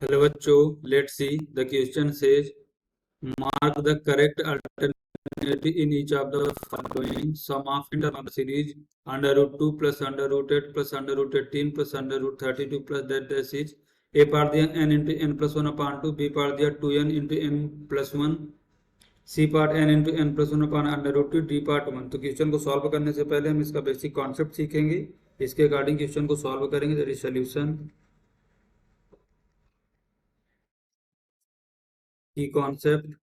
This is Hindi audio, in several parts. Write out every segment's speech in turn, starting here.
Hello बच्चों, let's see the question says mark the correct alternative in each of the following. Sum of interval of the series under root 2 plus under root 8 plus under root 18 plus under root 32 plus that dash is a part दिया n into n plus 1 upon 2, b part दिया 2n into n plus 1, c part n into n plus 1 upon under root 2, d part 1। तो क्वेश्चन को सॉल्व करने से पहले हम इसका बेसिक कॉन्सेप्ट सीखेंगे, इसके अकॉर्डिंग क्वेश्चन को सॉल्व करेंगे। दैट इज सॉल्यूशन की concept.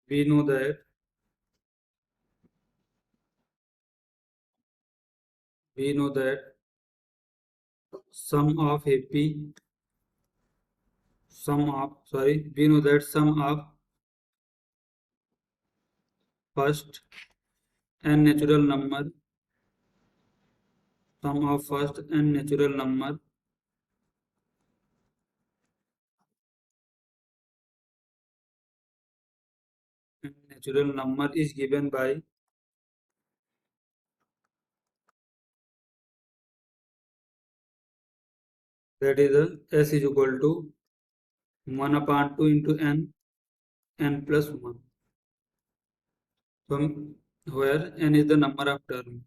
We know that sum of first n natural number is given by that is s is equal to 1 upon 2 into n plus 1, where n is the number of terms,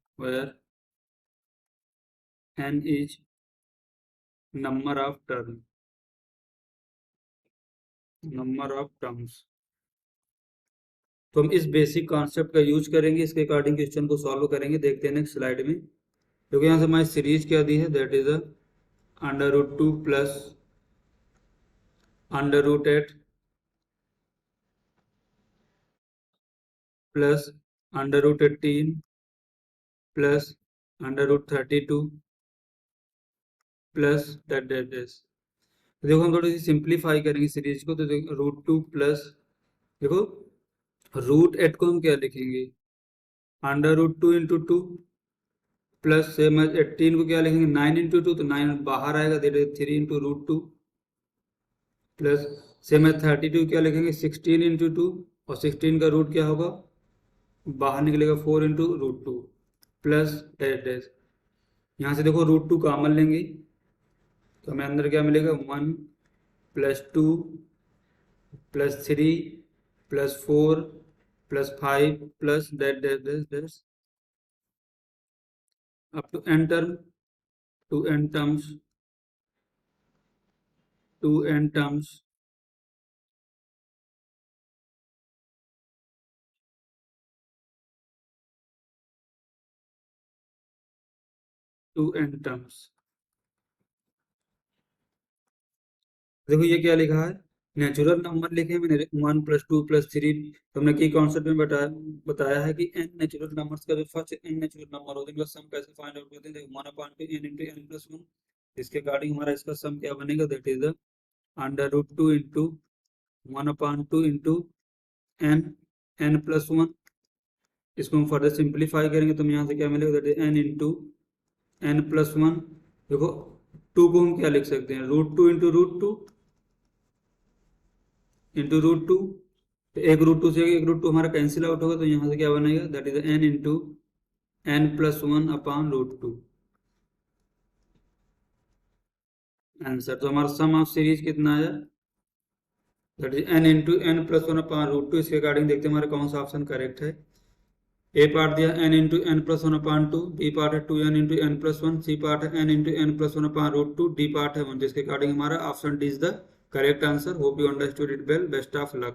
number of terms। तो हम इस बेसिक कॉन्सेप्ट का यूज करेंगे, इसके अकॉर्डिंग क्वेश्चन को सॉल्व करेंगे। देखते हैं नेक्स्ट स्लाइड में। क्योंकि यहाँ से हमारी सीरीज क्या दी है, that is under root 2 plus under root 8 plus under root 18 plus under root 32 plus that देखो हम थोड़ी सी सिंप्लीफाई करेंगे सीरीज को। तो देखो रूट 2 प्लस, देखो रूट 8 को हम क्या लिखेंगे, under root 2 into 2 plus same 18 को क्या लिखेंगे 9 इंटू 2, तो 9 बाहर आएगा, that is 3 into root 2 plus same 32 क्या लिखेंगे 16 इंटू 2, और 16 का रूट क्या होगा बाहर निकलेगा 4 इंटू रूट 2 प्लस डैश। यहाँ से देखो रूट 2 कॉमन लेंगे तो हमें अंदर क्या मिलेगा 1 plus 2 plus 3 plus 4 plus 5 plus dash up to n terms to n terms देखो ये क्या लिखा है, नेचुरल नंबर लिखे मैंने 1 प्लस 2 प्लस 3। तो हमने की कॉन्सेप्ट में बताया है कि n नेचुरल नंबर्स का जो फर्स्ट n नेचुरल नंबर होते हैं उनका सम कैसे फाइंड आउट करते हैं। देखो 1 upon 2 n into n plus 1, इसके अकॉर्डिंग हमारा इसका सम क्या बनेगा, that is the under root 2 into 1 upon 2 into n plus 1। इसको हम फर्दर सिंप्लीफाई करेंगे तो यहाँ से क्या मिलेगा, that is n into n plus 1। देखो 2 को हम क्या लिख सकते हैं, root 2 into root 2 into root 2, तो एक रूट 2 से एक रूट 2 हमारा कैंसिल आउट होगा, तो यहाँ से क्या बनेगा, that is n into n plus 1 upon root 2 answer. तो हमारा सम ऑफ सीरीज कितना आया, that is n into n plus 1 upon root 2। इसके अकॉर्डिंग देखते हैं हमारा कौन सा ऑप्शन करेक्ट है। ए पार्ट दिया n into n plus 1 upon 2, B part है 2n into n plus 1, C part है n into n plus 1 upon root 2, D part है 1। जिसके अकॉर्डिंग हमारा option D is the correct answer. Hope you understood it well, best of luck.